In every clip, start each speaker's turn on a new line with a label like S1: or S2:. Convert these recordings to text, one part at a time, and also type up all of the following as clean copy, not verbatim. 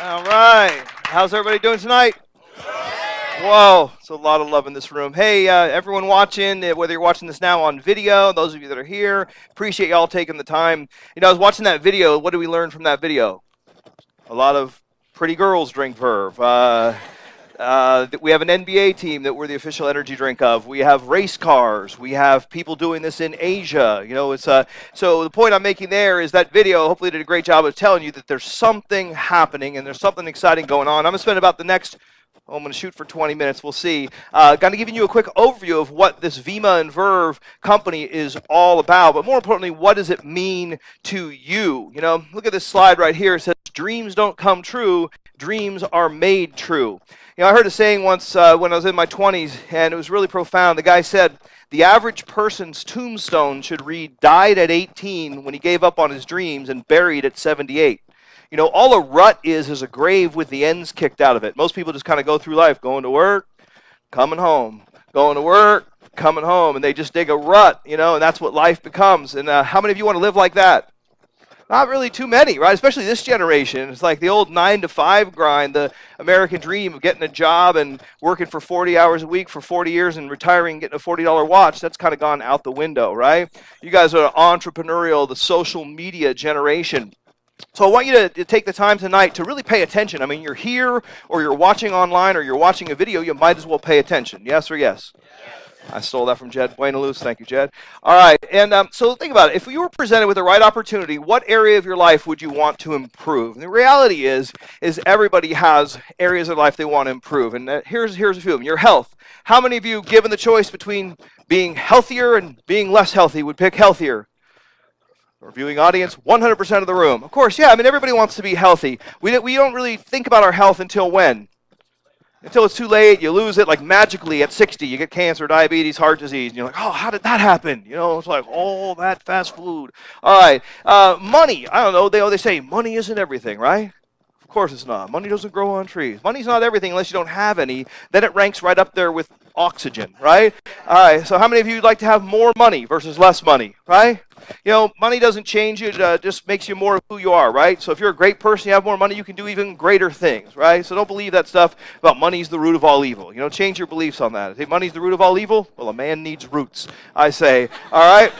S1: All right. How's everybody doing tonight? Whoa, it's a lot of love in this room. Hey, everyone watching, whether you're watching this now on video, those of you that are here, appreciate y'all taking the time. I was watching that video. What did we learn from that video? A lot of pretty girls drink Verve. We have an NBA team that we're the official energy drink of. We have race cars. We have people doing this in Asia. So the point I'm making there is that video hopefully did a great job of telling you that there's something happening and there's something exciting going on. I'm going to spend about the next I'm going to shoot for 20 minutes. We'll see. Kind of giving you a quick overview of what this Vemma and Verve company is all about. But more importantly, what does it mean to you? Look at this slide right here. It says, dreams don't come true. Dreams are made true. I heard a saying once when I was in my 20s, and it was really profound. The guy said, the average person's tombstone should read, died at 18 when he gave up on his dreams and buried at 78. All a rut is a grave with the ends kicked out of it. Most people just kind of go through life, going to work, coming home, going to work, coming home, and they just dig a rut, and that's what life becomes. And how many of you want to live like that? Not really too many, right? Especially this generation. It's like the old 9-to-5 grind, the American dream of getting a job and working for 40 hours a week for 40 years and retiring and getting a $40 watch. That's kind of gone out the window, right? You guys are entrepreneurial, the social media generation. So I want you to take the time tonight to really pay attention. I mean, you're here or you're watching online or you're watching a video, you might as well pay attention. Yes or yes? I stole that from Jed Buenaluz. Thank you, Jed. All right, and so think about it. If you were presented with the right opportunity, what area of your life would you want to improve? And the reality is everybody has areas of life they want to improve. And here's a few of them. Your health. How many of you, given the choice between being healthier and being less healthy, would pick healthier? Our viewing audience, 100% of the room. Of course, yeah, I mean, everybody wants to be healthy. We don't really think about our health until when? Until it's too late, you lose it, like magically at 60, you get cancer, diabetes, heart disease, and you're like, oh, how did that happen? It's like, oh, that fast food. All right, money, I don't know, they say money isn't everything, right? Of course it's not. Money doesn't grow on trees. Money's not everything unless you don't have any. Then it ranks right up there with oxygen, right? All right, so how many of you would like to have more money versus less money, right? Money doesn't change you, it just makes you more of who you are, right? So if you're a great person, you have more money, you can do even greater things, right? So don't believe that stuff about money's the root of all evil. Change your beliefs on that. If money's the root of all evil, well, a man needs roots, I say, all right?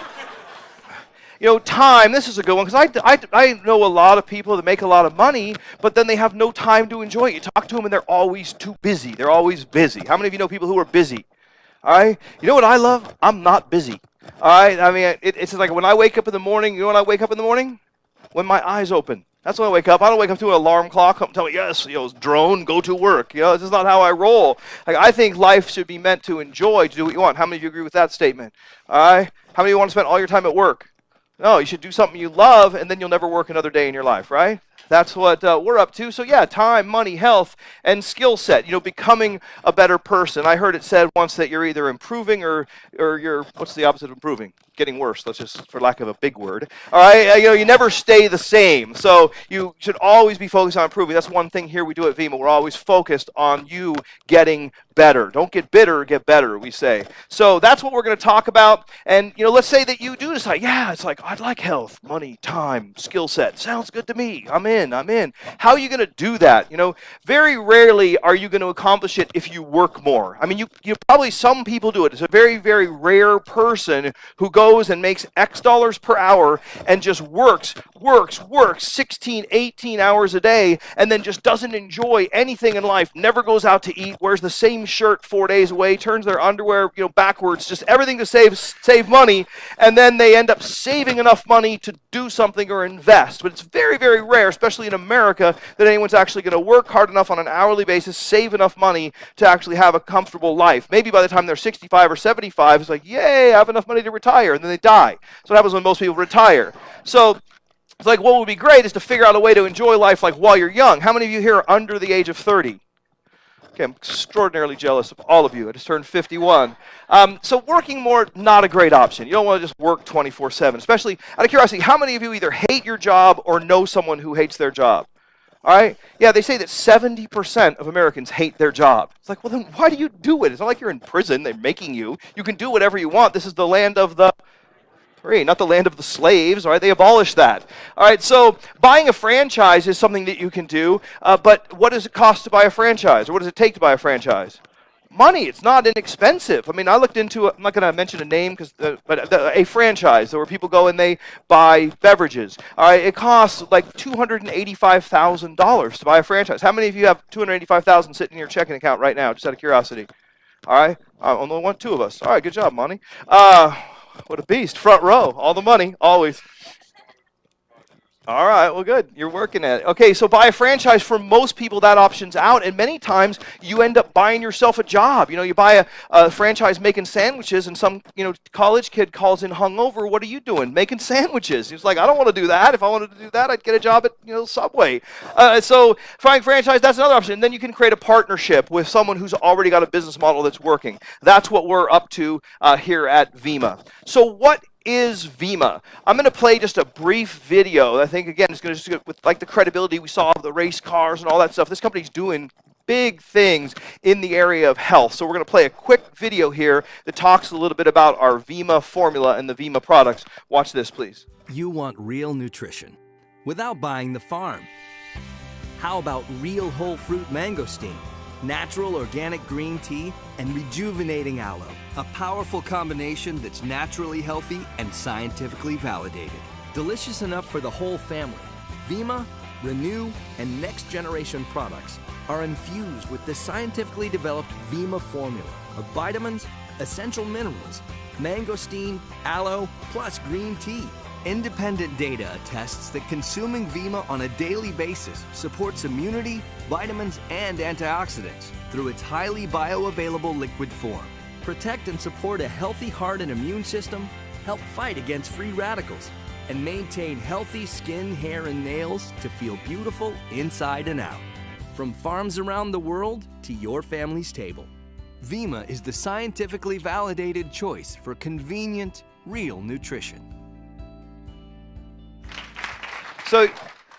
S1: Time, this is a good one, because I know a lot of people that make a lot of money, but then they have no time to enjoy it. You talk to them and they're always too busy. They're always busy. How many of you know people who are busy? All right? You know what I love? I'm not busy. All right? I mean, it's like when I wake up in the morning, you know when I wake up in the morning? When my eyes open. That's when I wake up. I don't wake up to an alarm clock. Come tell me, yes, drone, go to work. This is not how I roll. Like, I think life should be meant to enjoy, to do what you want. How many of you agree with that statement? All right? How many of you want to spend all your time at work? No, you should do something you love, and then you'll never work another day in your life, right? That's what we're up to. So yeah, time, money, health, and skill set, becoming a better person. I heard it said once that you're either improving or you're, what's the opposite of improving? Getting worse, let's just, for lack of a big word. All right, you never stay the same. So you should always be focused on improving. That's one thing here we do at Vemma. We're always focused on you getting better. Don't get bitter, get better, we say. So that's what we're going to talk about. And, let's say that you do decide, yeah, it's like, I'd like health, money, time, skill set. Sounds good to me. I'm in. How are you going to do that? Very rarely are you going to accomplish it if you work more. I mean, you probably, some people do it. It's a very, very rare person who goes and makes X dollars per hour and just works 16, 18 hours a day and then just doesn't enjoy anything in life, never goes out to eat, wears the same shirt 4 days away, turns their underwear, backwards, just everything to save money, and then they end up saving enough money to do something or invest. But it's very, very rare, especially in America, that anyone's actually going to work hard enough on an hourly basis, save enough money to actually have a comfortable life. Maybe by the time they're 65 or 75, it's like, yay, I have enough money to retire, and then they die. So what happens when most people retire. So it's like, what would be great is to figure out a way to enjoy life like while you're young. How many of you here are under the age of 30? Okay, I'm extraordinarily jealous of all of you. I just turned 51. So working more, not a great option. You don't want to just work 24/7. Especially, out of curiosity, how many of you either hate your job or know someone who hates their job? All right? Yeah, they say that 70% of Americans hate their job. It's like, well, then why do you do it? It's not like you're in prison. They're making you. You can do whatever you want. This is the land of the Free, not the land of the slaves, all right? They abolished that. All right, so buying a franchise is something that you can do, but what does it cost to buy a franchise, or what does it take to buy a franchise? Money. It's not inexpensive. I mean, I looked into it. I'm not going to mention a name, but a franchise where people go and they buy beverages. All right, it costs like $285,000 to buy a franchise. How many of you have $285,000 sitting in your checking account right now, just out of curiosity? All right, only two of us. All right, good job, money. What a beast. Front row. All the money, always. All right, well, good. You're working at it. Okay, so buy a franchise. For most people, that option's out, and many times you end up buying yourself a job. You know, you buy a franchise making sandwiches, and some college kid calls in hungover. What are you doing? Making sandwiches. He's like, I don't want to do that. If I wanted to do that, I'd get a job at Subway. So buying franchise, that's another option. And then you can create a partnership with someone who's already got a business model that's working. That's what we're up to here at Vemma. So what is Vemma? I'm going to play just a brief video. I think, again, it's going to just with like the credibility we saw of the race cars and all that stuff. This company's doing big things in the area of health. So we're going to play a quick video here that talks a little bit about our Vemma formula and the Vemma products. Watch this, please.
S2: You want real nutrition without buying the farm. How about real whole fruit mangosteen, natural organic green tea, and rejuvenating aloe? A powerful combination that's naturally healthy and scientifically validated. Delicious enough for the whole family. Vemma, Renew, and Next Generation products are infused with the scientifically developed Vemma formula of vitamins, essential minerals, mangosteen, aloe, plus green tea. Independent data attests that consuming Vemma on a daily basis supports immunity, vitamins, and antioxidants through its highly bioavailable liquid form. Protect and support a healthy heart and immune system, help fight against free radicals, and maintain healthy skin, hair, and nails to feel beautiful inside and out. From farms around the world to your family's table, Vemma is the scientifically validated choice for convenient, real nutrition.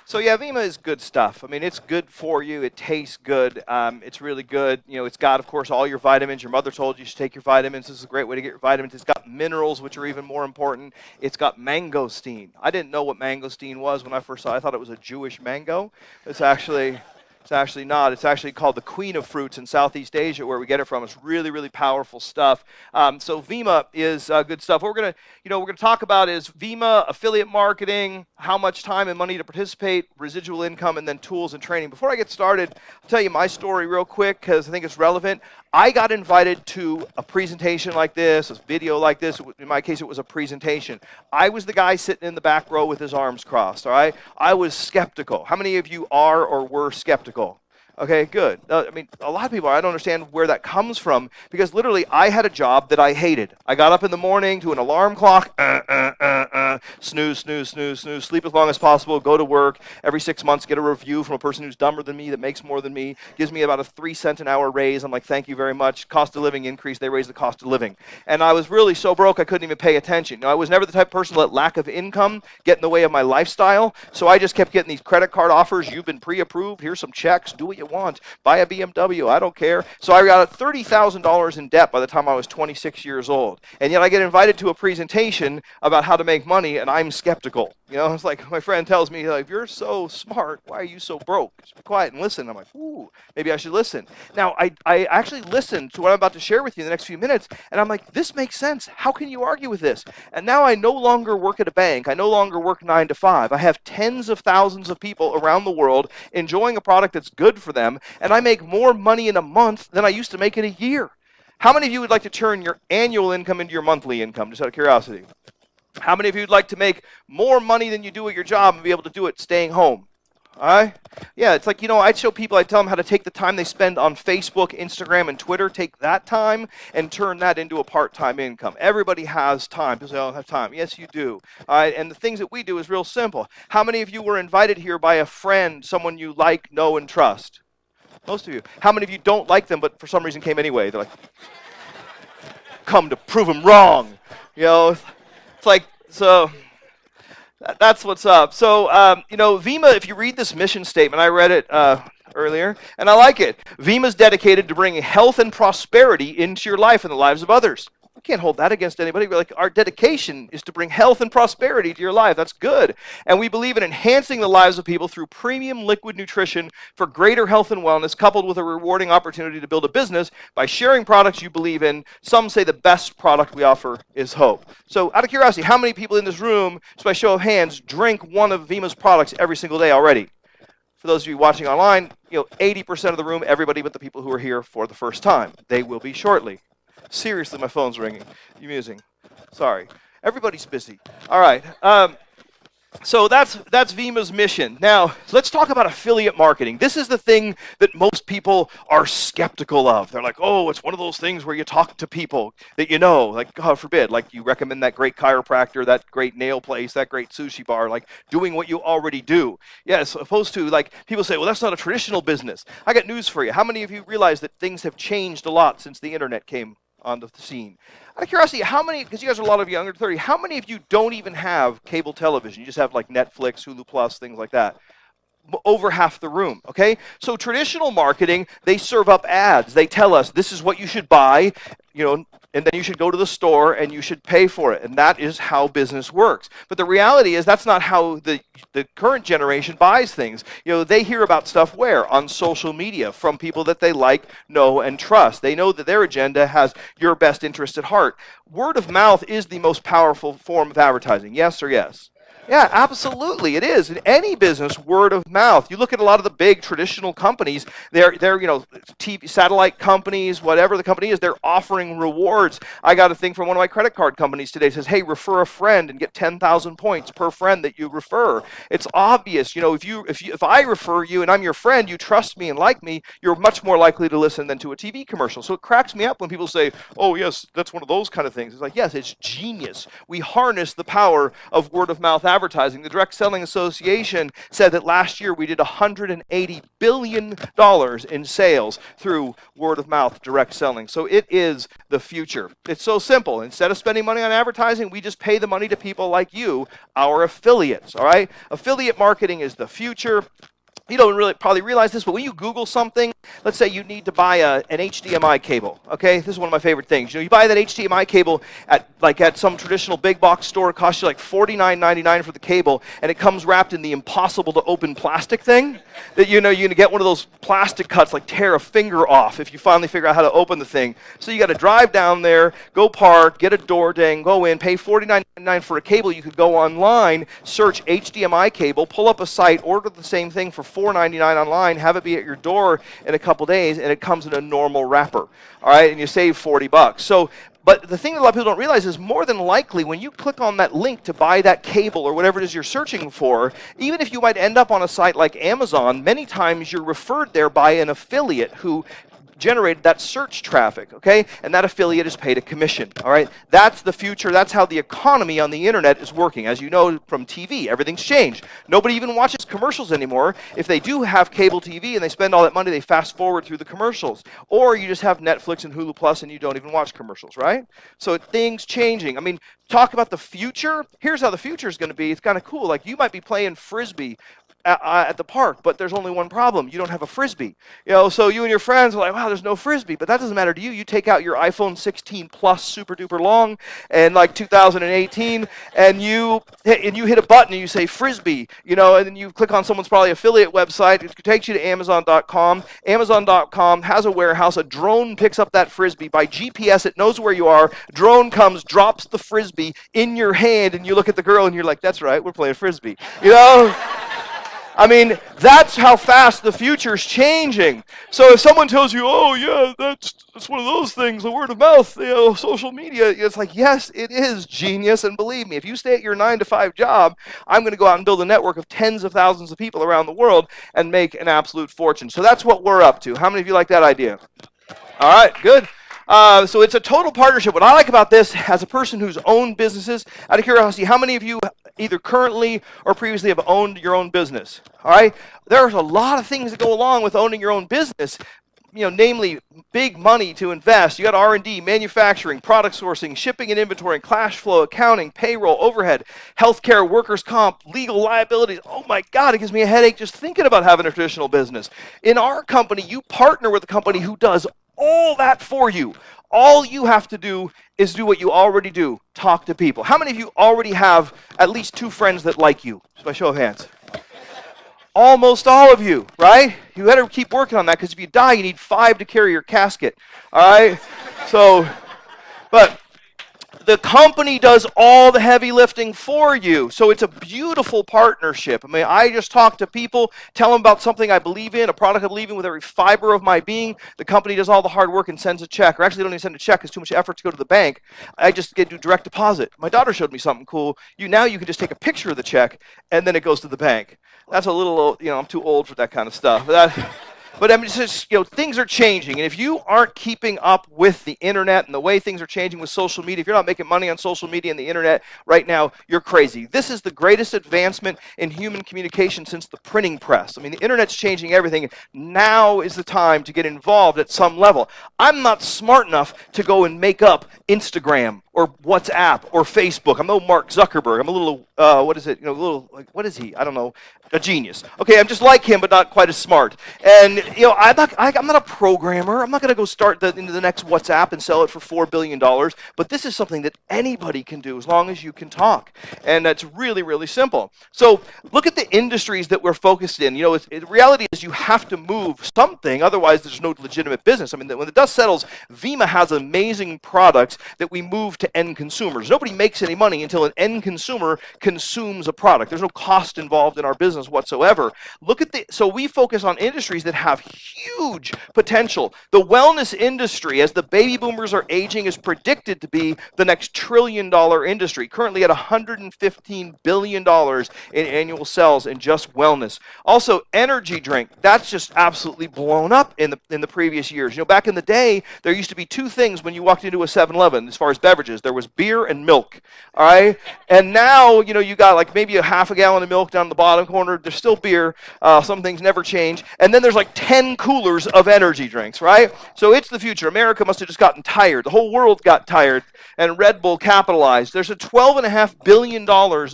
S1: So yeah, Vemma is good stuff. I mean, it's good for you. It tastes good. It's really good. You know, it's got, of course, all your vitamins. Your mother told you should take your vitamins. This is a great way to get your vitamins. It's got minerals, which are even more important. It's got mangosteen. I didn't know what mangosteen was when I first saw it. I thought it was a Jewish mango. It's actually not. It's actually called the queen of fruits in Southeast Asia, where we get it from. It's really, really powerful stuff. So Vemma is good stuff. What we're gonna talk about is Vemma, affiliate marketing, how much time and money to participate, residual income, and then tools and training. Before I get started, I'll tell you my story real quick because I think it's relevant. I got invited to a presentation like this, a video like this. In my case, it was a presentation. I was the guy sitting in the back row with his arms crossed, all right? I was skeptical. How many of you are or were skeptical? Okay, good. I mean, a lot of people, I don't understand where that comes from, because literally I had a job that I hated. I got up in the morning to an alarm clock, snooze, snooze, snooze, snooze, sleep as long as possible, go to work. Every 6 months, get a review from a person who's dumber than me, that makes more than me, gives me about a 3-cent an hour raise. I'm like, thank you very much. Cost of living increase, they raised the cost of living. And I was really so broke, I couldn't even pay attention. You know, I was never the type of person to let lack of income get in the way of my lifestyle, so I just kept getting these credit card offers. You've been pre-approved, here's some checks, do what you want, buy a BMW, I don't care. So I got $30,000 in debt by the time I was 26 years old. And yet I get invited to a presentation about how to make money, and I'm skeptical. You know, it's like my friend tells me, like, if you're so smart, why are you so broke? Just be quiet and listen. I'm like, ooh, maybe I should listen. Now, I actually listened to what I'm about to share with you in the next few minutes, and I'm like, this makes sense. How can you argue with this? And now I no longer work at a bank. I no longer work 9 to 5. I have tens of thousands of people around the world enjoying a product that's good for them, and I make more money in a month than I used to make in a year. How many of you would like to turn your annual income into your monthly income, just out of curiosity? How many of you would like to make more money than you do at your job and be able to do it staying home? All right? Yeah, it's like, you know, I show people, I tell them how to take the time they spend on Facebook, Instagram, and Twitter, take that time and turn that into a part-time income. Everybody has time. People say, I don't have time. Yes, you do. All right? And the things that we do is real simple. How many of you were invited here by a friend, someone you like, know, and trust? Most of you. How many of you don't like them, but for some reason came anyway? They're like, come to prove them wrong. You know, it's like, so that's what's up. So, you know, Vemma, if you read this mission statement, I read it earlier, and I like it. Vemma's dedicated to bringing health and prosperity into your life and the lives of others. can't hold that against anybody. We're like, our dedication is to bring health and prosperity to your life. That's good. And we believe in enhancing the lives of people through premium liquid nutrition for greater health and wellness, coupled with a rewarding opportunity to build a business by sharing products you believe in. Some say the best product we offer is hope. So out of curiosity, how many people in this room, just by show of hands, drink one of Vemma's products every single day already? For those of you watching online, 80% of the room, everybody but the people who are here for the first time. They will be shortly. Seriously, my phone's ringing. You musing. Sorry. Everybody's busy. All right. So that's Vemma's mission. Now, let's talk about affiliate marketing. This is the thing that most people are skeptical of. They're like, oh, it's one of those things where you talk to people that you know, like, God forbid, like you recommend that great chiropractor, that great nail place, that great sushi bar, like doing what you already do. Yes, opposed to, like, people say, well, that's not a traditional business. I got news for you. How many of you realize that things have changed a lot since the internet came onto the scene? Out of curiosity, how many, because you guys are a lot of you under 30, how many of you don't even have cable television? You just have like Netflix, Hulu Plus, things like that. Over half the room, okay? So traditional marketing, they serve up ads. They tell us this is what you should buy, and then you should go to the store and you should pay for it. And that is how business works. But the reality is that's not how the current generation buys things. They hear about stuff where? On social media from people that they like, know, and trust. They know that their agenda has your best interest at heart. Word of mouth is the most powerful form of advertising. Yes or yes? Yeah, absolutely, it is. In any business, word of mouth. You look at a lot of the big traditional companies, they're TV, satellite companies, whatever the company is, they're offering rewards. I got a thing from one of my credit card companies today. It says, hey, refer a friend and get 10,000 points per friend that you refer. It's obvious, if I refer you and I'm your friend, you trust me and like me, you're much more likely to listen than to a TV commercial. So it cracks me up when people say, oh, yes, that's one of those kind of things. It's like, yes, it's genius. We harness the power of word of mouth advertising. The Direct Selling Association said that last year we did $180 billion in sales through word of mouth direct selling. So it is the future. It's so simple. Instead of spending money on advertising, we just pay the money to people like you, our affiliates, all right? Affiliate marketing is the future. You don't really probably realize this, but when you Google something, let's say you need to buy an HDMI cable, okay? This is one of my favorite things. You buy that HDMI cable at some traditional big box store. It costs you like $49.99 for the cable, and it comes wrapped in the impossible to open plastic thing that you're going to get one of those plastic cuts, like tear a finger off if you finally figure out how to open the thing. So you got to drive down there, go park, get a door ding, go in, pay $49.99 for a cable. You could go online, search HDMI cable, pull up a site, order the same thing for $4.99 online, have it be at your door in a couple days, and it comes in a normal wrapper, all right, and you save $40. So, but the thing that a lot of people don't realize is more than likely when you click on that link to buy that cable or whatever it is you're searching for, even if you might end up on a site like Amazon, many times you're referred there by an affiliate who generated that search traffic, okay? And that affiliate is paid a commission, all right? That's the future. That's how the economy on the internet is working. As you know from TV, everything's changed. Nobody even watches commercials anymore. If they do have cable TV and they spend all that money, they fast forward through the commercials. Or you just have Netflix and Hulu Plus and you don't even watch commercials, right? So things changing. I mean, talk about the future. Here's how the future is going to be. It's kind of cool. Like you might be playing Frisbee at the park, but there's only one problem. You don't have a Frisbee. So you and your friends are like, wow, there's no Frisbee, but that doesn't matter to you. You take out your iPhone 16 Plus super duper long and like 2018 and you hit a button and you say Frisbee, and then you click on someone's probably affiliate website. It takes you to Amazon.com. Amazon.com has a warehouse. A drone picks up that Frisbee. By GPS, it knows where you are. Drone comes, drops the Frisbee in your hand, and you look at the girl and you're like, that's right, we're playing Frisbee. I mean, that's how fast the future's changing. So if someone tells you, oh, yeah, that's one of those things, the word of mouth, social media, it's like, yes, it is genius. And believe me, if you stay at your 9-to-5 job, I'm going to go out and build a network of tens of thousands of people around the world and make an absolute fortune. So that's what we're up to. How many of you like that idea? All right, good. So it's a total partnership. What I like about this, as a person who's owned businesses, out of curiosity, how many of you either currently or previously have owned your own business? All right? There's a lot of things that go along with owning your own business, namely big money to invest. You got R&D, manufacturing, product sourcing, shipping and inventory, cash flow, accounting, payroll, overhead, healthcare, workers' comp, legal liabilities. Oh my God, it gives me a headache just thinking about having a traditional business. In our company, you partner with a company who does all that for you. All you have to do is do what you already do, talk to people. How many of you already have at least 2 friends that like you? Just by show of hands. Almost all of you, right? You better keep working on that, because if you die, you need 5 to carry your casket, all right? So, but the company does all the heavy lifting for you. So it's a beautiful partnership. I mean, I just talk to people, tell them about something I believe in, a product I believe in with every fiber of my being. The company does all the hard work and sends a check. Or actually, they don't even send a check. It's too much effort to go to the bank. I just do direct deposit. My daughter showed me something cool. Now you can just take a picture of the check, and then it goes to the bank. That's a little, I'm too old for that kind of stuff. But I mean, it's just, things are changing. And if you aren't keeping up with the internet and the way things are changing with social media, if you're not making money on social media and the internet right now, you're crazy. This is the greatest advancement in human communication since the printing press. I mean, the internet's changing everything. Now is the time to get involved at some level. I'm not smart enough to go and make up Instagram or WhatsApp or Facebook. I'm no Mark Zuckerberg. I'm a little, what is he? I don't know, a genius. Okay, I'm just like him, but not quite as smart. And, I'm not a programmer. I'm not going to go start into the next WhatsApp and sell it for $4 billion. But this is something that anybody can do as long as you can talk. And that's really, really simple. So look at the industries that we're focused in. The reality is you have to move something. Otherwise, there's no legitimate business. I mean, when the dust settles, Vemma has amazing products that we move to end consumers. Nobody makes any money until an end consumer consumes a product. There's no cost involved in our business whatsoever. So we focus on industries that have huge potential. The wellness industry, as the baby boomers are aging, is predicted to be the next trillion-dollar industry, currently at $115 billion in annual sales in just wellness. Also, energy drink, that's just absolutely blown up in the previous years. Back in the day, there used to be 2 things when you walked into a 7-Eleven as far as beverages. There was beer and milk, all right? And now, you got like maybe a half a gallon of milk down the bottom corner. There's still beer. Some things never change. And then there's like 10 coolers of energy drinks, right? So it's the future. America must have just gotten tired. The whole world got tired, and Red Bull capitalized. There's a $12.5 billion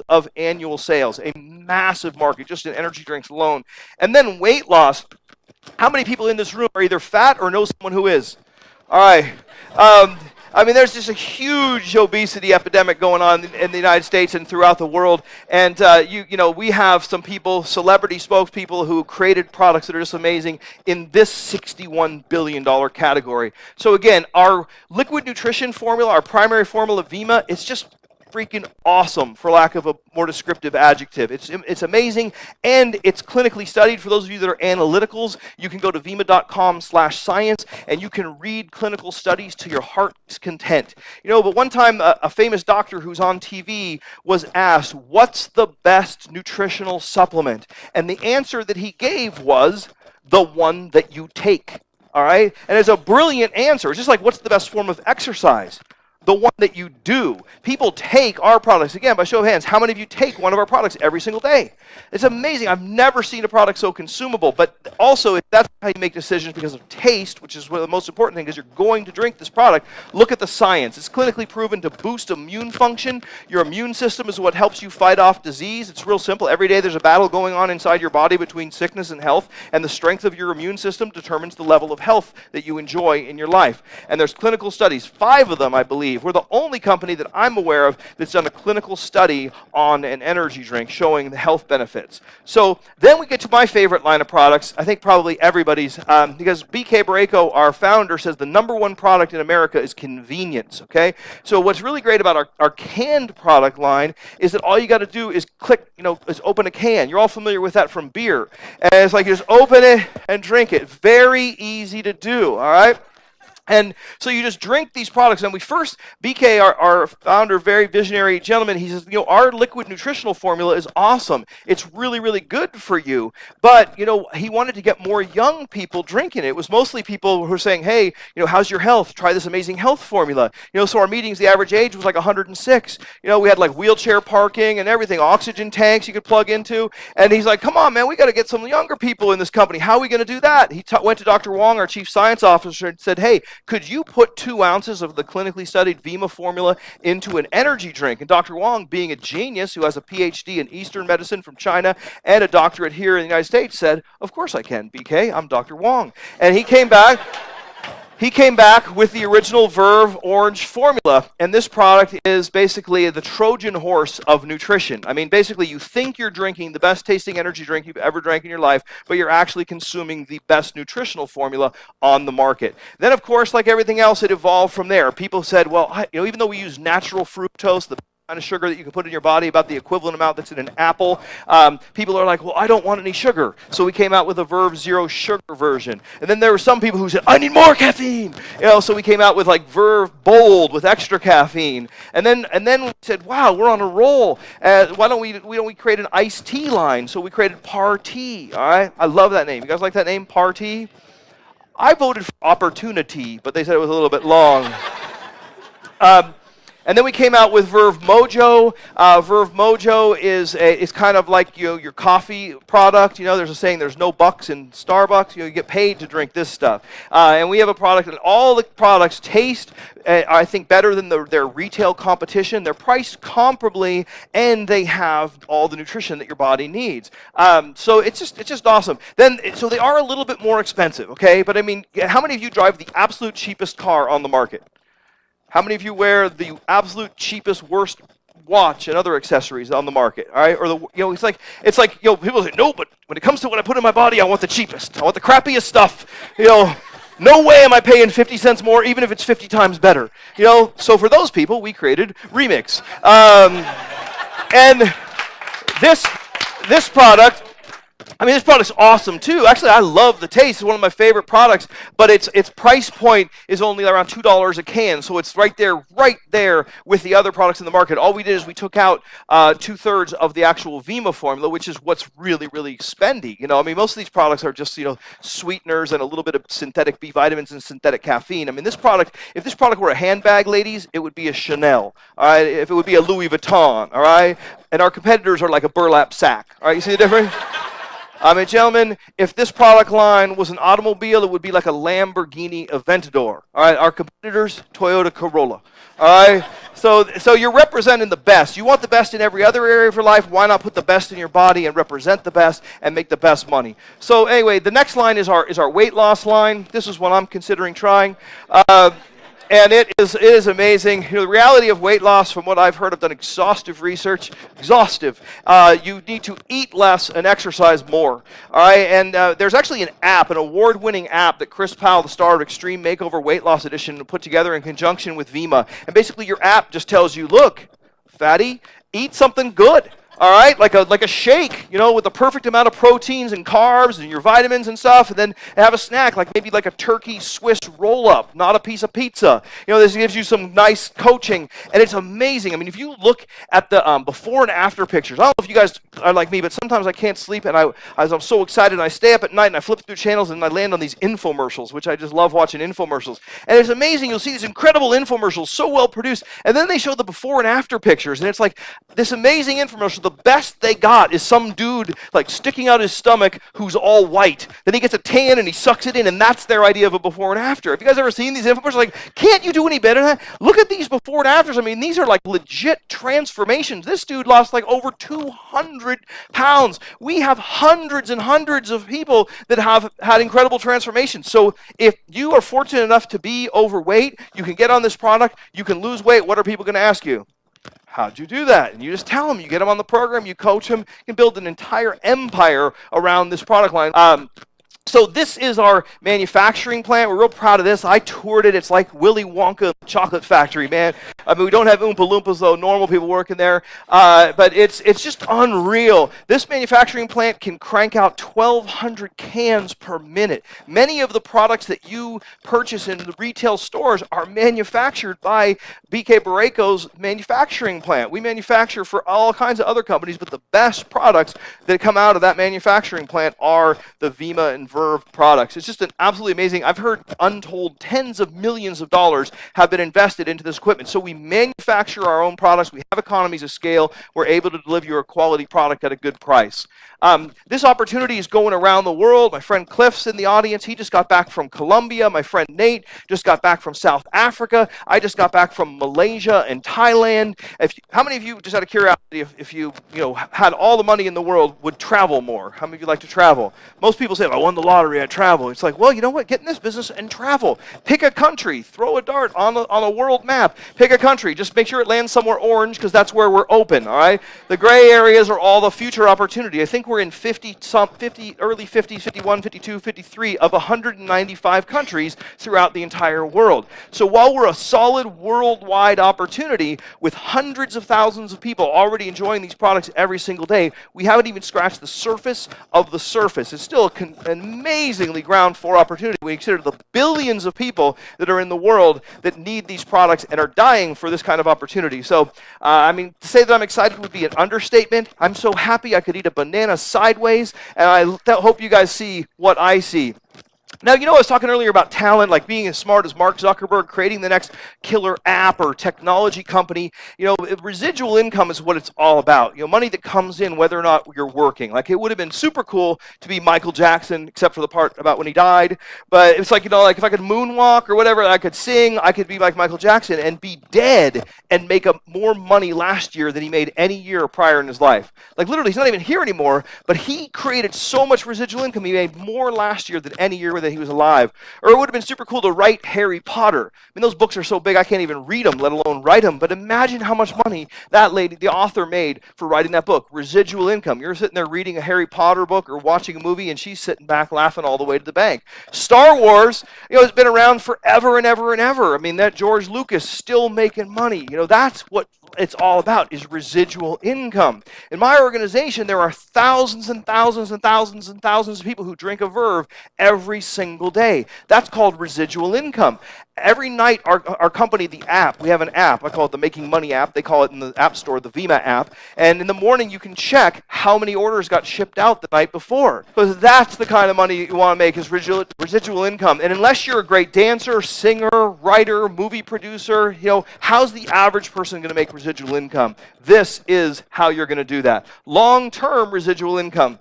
S1: of annual sales, a massive market just in energy drinks alone. And then weight loss. How many people in this room are either fat or know someone who is? All right. I mean, there's just a huge obesity epidemic going on in the United States and throughout the world. And, we have some people, celebrity spokespeople, who created products that are just amazing in this $61 billion category. So again, our liquid nutrition formula, our primary formula, Vemma, it's just freaking awesome, for lack of a more descriptive adjective. It's amazing, and it's clinically studied. For those of you that are analyticals, you can go to vemma.com/science, and you can read clinical studies to your heart's content. But one time, a famous doctor who's on TV was asked, what's the best nutritional supplement? And the answer that he gave was, the one that you take, all right? And it's a brilliant answer. It's just like, what's the best form of exercise? The one that you do. People take our products. Again, by show of hands, how many of you take one of our products every single day? It's amazing. I've never seen a product so consumable. But also, if that's how you make decisions because of taste, which is one of the most important things, because you're going to drink this product, look at the science. It's clinically proven to boost immune function. Your immune system is what helps you fight off disease. It's real simple. Every day there's a battle going on inside your body between sickness and health, and the strength of your immune system determines the level of health that you enjoy in your life. And there's clinical studies, 5 of them, I believe. We're the only company that I'm aware of that's done a clinical study on an energy drink showing the health benefits. So then we get to my favorite line of products, I think probably everybody's, because BK Barreco, our founder, says the #1 product in America is convenience, okay? So what's really great about our canned product line is that all you got to do is click, is open a can. You're all familiar with that from beer. And it's like you just open it and drink it. Very easy to do, all right? And so you just drink these products. And BK, our founder, very visionary gentleman, he says, our liquid nutritional formula is awesome. It's really, really good for you. But, he wanted to get more young people drinking it. It was mostly people who were saying, hey, how's your health? Try this amazing health formula. So our meetings, the average age was like 106. We had like wheelchair parking and everything, oxygen tanks you could plug into. And he's like, come on, man, we got to get some younger people in this company. How are we going to do that? He went to Dr. Wong, our chief science officer, and said, hey, could you put 2 ounces of the clinically studied Vemma formula into an energy drink? And Dr. Wong, being a genius who has a PhD in Eastern medicine from China and a doctorate here in the United States, said, of course I can, BK, I'm Dr. Wong. And he came back He came back with the original Verve Orange formula, and this product is basically the Trojan horse of nutrition. I mean, basically, you think you're drinking the best tasting energy drink you've ever drank in your life, but you're actually consuming the best nutritional formula on the market. Then, of course, like everything else, it evolved from there. People said, well, even though we use natural fructose, the kind of sugar that you can put in your body, about the equivalent amount that's in an apple. People are like, well, I don't want any sugar. So we came out with a Verve Zero Sugar version. And then there were some people who said, I need more caffeine. So we came out with like Verve Bold with extra caffeine. And then we said, wow, we're on a roll. Why don't we create an iced tea line? So we created Partea. All right, I love that name. You guys like that name, Partea? I voted for Opportunity, but they said it was a little bit long. And then we came out with Verve Mojo. Verve Mojo is kind of like your coffee product. There's a saying, there's no bucks in Starbucks. You get paid to drink this stuff. And we have a product, and all the products taste, I think, better than their retail competition. They're priced comparably, and they have all the nutrition that your body needs. So it's just awesome. So they are a little bit more expensive, okay? But I mean, how many of you drive the absolute cheapest car on the market? How many of you wear the absolute cheapest, worst watch and other accessories on the market? All right, or it's like people say, no, but when it comes to what I put in my body, I want the cheapest. I want the crappiest stuff. No way am I paying 50 cents more, even if it's 50 times better. So for those people, we created Remix, and this product. I mean, this product's awesome too. Actually, I love the taste. It's one of my favorite products, but its price point is only around $2 a can, so it's right there with the other products in the market. All we did is we took out 2/3 of the actual Vemma formula, which is what's really, really spendy. I mean, most of these products are just sweeteners and a little bit of synthetic B vitamins and synthetic caffeine. I mean, if this product were a handbag, ladies, it would be a Chanel. All right, if it would be a Louis Vuitton. All right, and our competitors are like a burlap sack. All right, you see the difference? I mean, gentlemen, if this product line was an automobile, it would be like a Lamborghini Aventador. All right, our competitors, Toyota Corolla. All right, so you're representing the best. You want the best in every other area of your life. Why not put the best in your body and represent the best and make the best money? So anyway, the next line is our weight loss line. This is what I'm considering trying. And it is amazing. The reality of weight loss, from what I've heard, I've done exhaustive research. You need to eat less and exercise more. All right, and there's actually an award-winning app that Chris Powell, the star of Extreme Makeover Weight Loss Edition, put together in conjunction with Vemma. And basically, your app just tells you, look, fatty, eat something good. All right, like a shake, with the perfect amount of proteins and carbs and your vitamins and stuff, and then have a snack, maybe like a turkey Swiss roll-up, not a piece of pizza. This gives you some nice coaching, and it's amazing. I mean, if you look at the before and after pictures, I don't know if you guys are like me, but sometimes I can't sleep, and I'm so excited, and I stay up at night, and I flip through channels, and I land on these infomercials, which I just love watching infomercials. And it's amazing. You'll see these incredible infomercials, so well produced, and then they show the before and after pictures, and it's like this amazing infomercial. The best they got is some dude sticking out his stomach who's all white. Then he gets a tan and he sucks it in, and that's their idea of a before and after. Have you guys ever seen these infomercials? Can't you do any better than that? Look at these before and afters. I mean, these are legit transformations. This dude lost over 200 pounds. We have hundreds and hundreds of people that have had incredible transformations. So if you are fortunate enough to be overweight, you can get on this product, you can lose weight. What are people going to ask you? How'd you do that? And you just tell them. You get them on the program. You coach them. You can build an entire empire around this product line. So this is our manufacturing plant. We're real proud of this. I toured it. It's like Willy Wonka chocolate factory, man. I mean, we don't have Oompa Loompas, though, normal people working there. But it's just unreal. This manufacturing plant can crank out 1,200 cans per minute. Many of the products that you purchase in the retail stores are manufactured by BK Barreco's manufacturing plant. We manufacture for all kinds of other companies, but the best products that come out of that manufacturing plant are the Vemma and Verve products. It's just absolutely amazing. I've heard untold tens of millions of dollars have been invested into this equipment. So we manufacture our own products. We have economies of scale. We're able to deliver you a quality product at a good price. This opportunity is going around the world. My friend Cliff's in the audience. He just got back from Colombia. My friend Nate just got back from South Africa. I just got back from Malaysia and Thailand. How many of you, just out of curiosity, if you had all the money in the world, would travel more? How many of you like to travel? Most people say, I want the lottery, I travel. It's like, well, you know what? Get in this business and travel. Pick a country. Throw a dart on a world map. Pick a country. Just make sure it lands somewhere orange because that's where we're open, all right? The gray areas are all the future opportunity. I think we're in 50, early 50s, 51, 52, 53 of 195 countries throughout the entire world. So while we're a solid worldwide opportunity with hundreds of thousands of people already enjoying these products every single day, we haven't even scratched the surface of the surface. It's still an amazingly ground floor opportunity. We consider the billions of people that are in the world that need these products and are dying for this kind of opportunity. So, I mean, to say that I'm excited would be an understatement. I'm so happy I could eat a banana sideways, and I hope you guys see what I see. Now, you know, I was talking earlier about talent, like being as smart as Mark Zuckerberg, creating the next killer app or technology company. You know, residual income is what it's all about. You know, money that comes in whether or not you're working. Like, it would have been super cool to be Michael Jackson, except for the part about when he died. But it's like, you know, like if I could moonwalk or whatever, I could sing, I could be like Michael Jackson and be dead and make more money last year than he made any year prior in his life. Like, literally, he's not even here anymore, but he created so much residual income, he made more last year than any year that he was alive. Or it would have been super cool to write Harry Potter. I mean, those books are so big I can't even read them, let alone write them. But imagine how much money that lady, the author, made for writing that book. Residual income. You're sitting there reading a Harry Potter book or watching a movie, and she's sitting back laughing all the way to the bank. Star Wars, you know, has been around forever and ever and ever. I mean, that George Lucas still making money. You know, that's what it's all about, is residual income. In my organization, there are thousands and thousands and thousands and thousands of people who drink a Verve every single day. That's called residual income. Every night, our company, the app, we have an app. I call it the Making Money app. They call it in the App Store the Vemma app. And in the morning, you can check how many orders got shipped out the night before. Because that's the kind of money you want to make, is residual income. And unless you're a great dancer, singer, writer, movie producer, you know, how's the average person going to make residual income? This is how you're going to do that. Long-term residual income.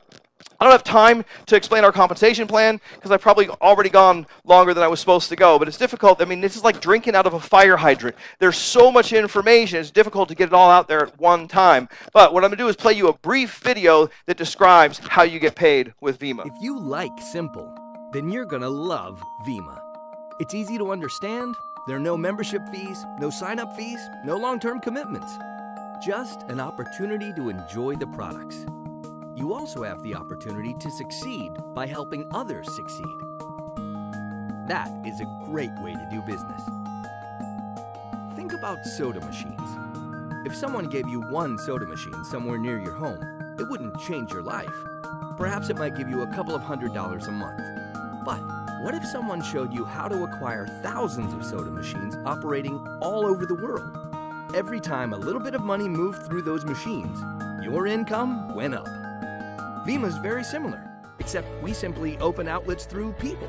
S1: I don't have time to explain our compensation plan because I've probably already gone longer than I was supposed to go, but it's difficult. I mean, this is like drinking out of a fire hydrant. There's so much information, it's difficult to get it all out there at one time. But what I'm going to do is play you a brief video that describes how you get paid with Vemma.
S2: If you like simple, then you're going to love Vemma. It's easy to understand. There are no membership fees, no sign-up fees, no long-term commitments. Just an opportunity to enjoy the products. You also have the opportunity to succeed by helping others succeed. That is a great way to do business. Think about soda machines. If someone gave you one soda machine somewhere near your home, it wouldn't change your life. Perhaps it might give you a couple of $100s a month. But what if someone showed you how to acquire thousands of soda machines operating all over the world? Every time a little bit of money moved through those machines, your income went up. Vemma is very similar, except we simply open outlets through people.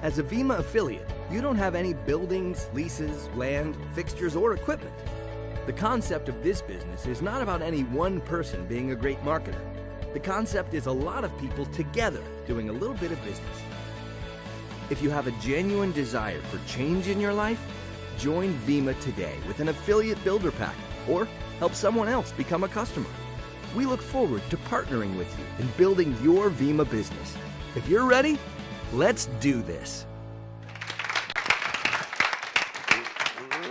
S2: As a Vemma affiliate, you don't have any buildings, leases, land, fixtures, or equipment. The concept of this business is not about any one person being a great marketer. The concept is a lot of people together doing a little bit of business. If you have a genuine desire for change in your life, join Vemma today with an affiliate builder pack, or help someone else become a customer. We look forward to partnering with you in building your Vemma business. If you're ready, let's do this.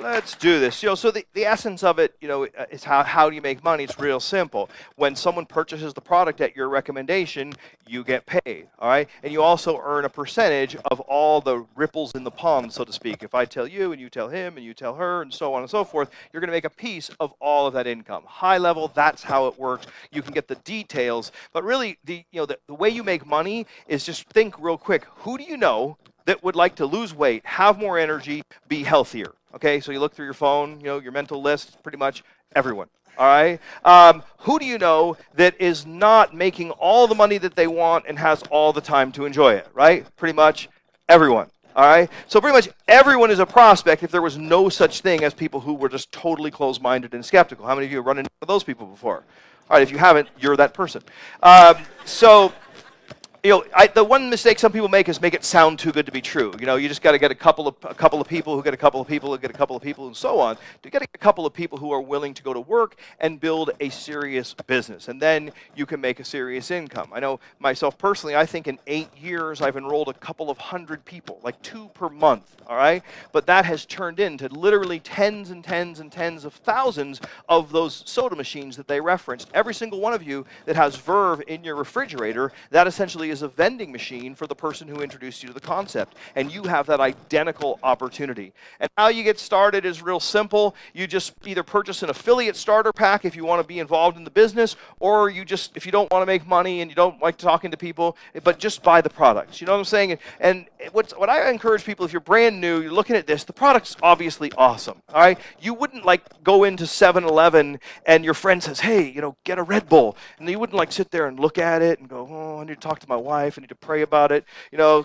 S1: Let's do this. You know, so the essence of it, you know, is how do you make money? It's real simple. When someone purchases the product at your recommendation, you get paid, all right? And you also earn a percentage of all the ripples in the pond, so to speak. If I tell you and you tell him and you tell her and so on and so forth, you're going to make a piece of all of that income. High level, that's how it works. You can get the details, but really, the way you make money is just think real quick. Who do you know that would like to lose weight, have more energy, be healthier? Okay, so you look through your phone, you know, your mental list, pretty much everyone, all right? Who do you know that is not making all the money that they want and has all the time to enjoy it, right? Pretty much everyone, all right? So pretty much everyone is a prospect if there was no such thing as people who were just totally closed-minded and skeptical. How many of you have run into those people before? All right, if you haven't, you're that person. So The one mistake some people make is make it sound too good to be true. You just got to get a couple of people who get a couple of people who get a couple of people and so on to get a couple of people who are willing to go to work and build a serious business, and then you can make a serious income. I know myself personally, I think in 8 years I've enrolled a couple of hundred people, like 2 per month, all right? But that has turned into literally tens and tens and tens of thousands of those soda machines that they referenced. Every single one of you that has Verve in your refrigerator, that essentially is a vending machine for the person who introduced you to the concept, and you have that identical opportunity. And how you get started is real simple. You just either purchase an affiliate starter pack if you want to be involved in the business, or if you don't want to make money and you don't like talking to people, but just buy the products. You know what I'm saying? And what I encourage people, if you're brand new, you're looking at this, the product's obviously awesome, all right? You wouldn't go into 7-Eleven and your friend says, hey, get a Red Bull, and you wouldn't sit there and look at it and go, oh, I need to talk to my wife, I need to pray about it, I'll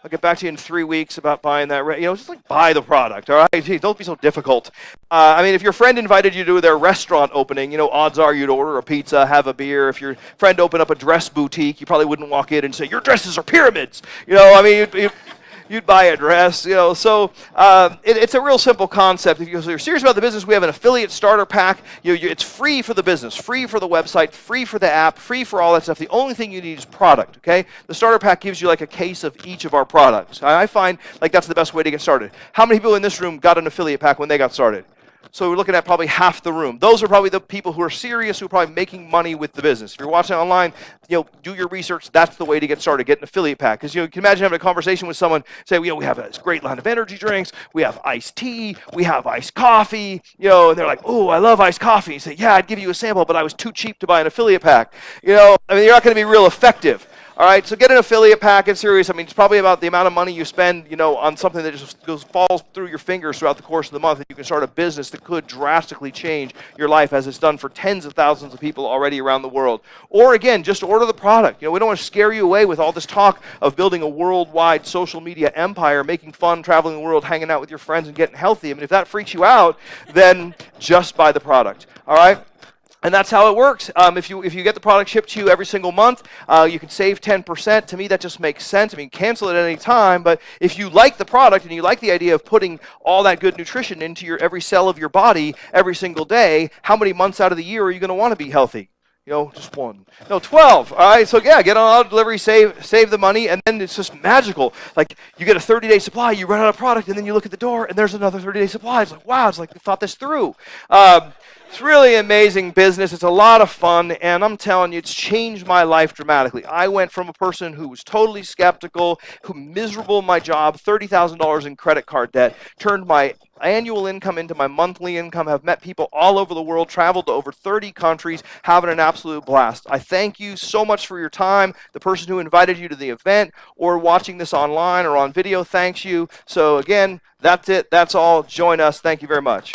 S1: get back to you in 3 weeks about buying that, just buy the product, all right? Geez, don't be so difficult. If your friend invited you to their restaurant opening, odds are you'd order a pizza, have a beer. If your friend opened up a dress boutique, you probably wouldn't walk in and say, your dresses are pyramids, you'd buy a dress, So it's a real simple concept. If you're serious about the business, we have an affiliate starter pack. It's free for the business, free for the website, free for the app, free for all that stuff. The only thing you need is product, okay? The starter pack gives you a case of each of our products. I find that's the best way to get started. How many people in this room got an affiliate pack when they got started? So we're looking at probably half the room. Those are probably the people who are serious, who are probably making money with the business. If you're watching online, do your research. That's the way to get started. Get an affiliate pack. Because you can imagine having a conversation with someone, say, we have this great line of energy drinks. We have iced tea. We have iced coffee. And they're like, oh, I love iced coffee. You say, yeah, I'd give you a sample, but I was too cheap to buy an affiliate pack. You're not going to be real effective. All right, so get an affiliate pack. It's serious. It's probably about the amount of money you spend, on something that just falls through your fingers throughout the course of the month, and you can start a business that could drastically change your life, as it's done for tens of thousands of people already around the world. Or again, just order the product. We don't want to scare you away with all this talk of building a worldwide social media empire, making fun, traveling the world, hanging out with your friends, and getting healthy. If that freaks you out, then just buy the product. All right. And that's how it works. If you get the product shipped to you every single month, you can save 10%. To me, that just makes sense. Cancel it at any time. But if you like the product and you like the idea of putting all that good nutrition into every cell of your body every single day, how many months out of the year are you going to want to be healthy? Just 1. No, 12. All right, so yeah, get on auto delivery, save the money, and then it's just magical. You get a 30-day supply, you run out of product, and then you look at the door, and there's another 30-day supply. It's wow, it's like we thought this through. It's really amazing business. It's a lot of fun, and I'm telling you, it's changed my life dramatically. I went from a person who was totally skeptical, who miserable in my job, $30,000 in credit card debt, turned my annual income into my monthly income, have met people all over the world, traveled to over 30 countries, having an absolute blast. I thank you so much for your time. The person who invited you to the event or watching this online or on video thanks you. So again, that's it. That's all. Join us. Thank you very much.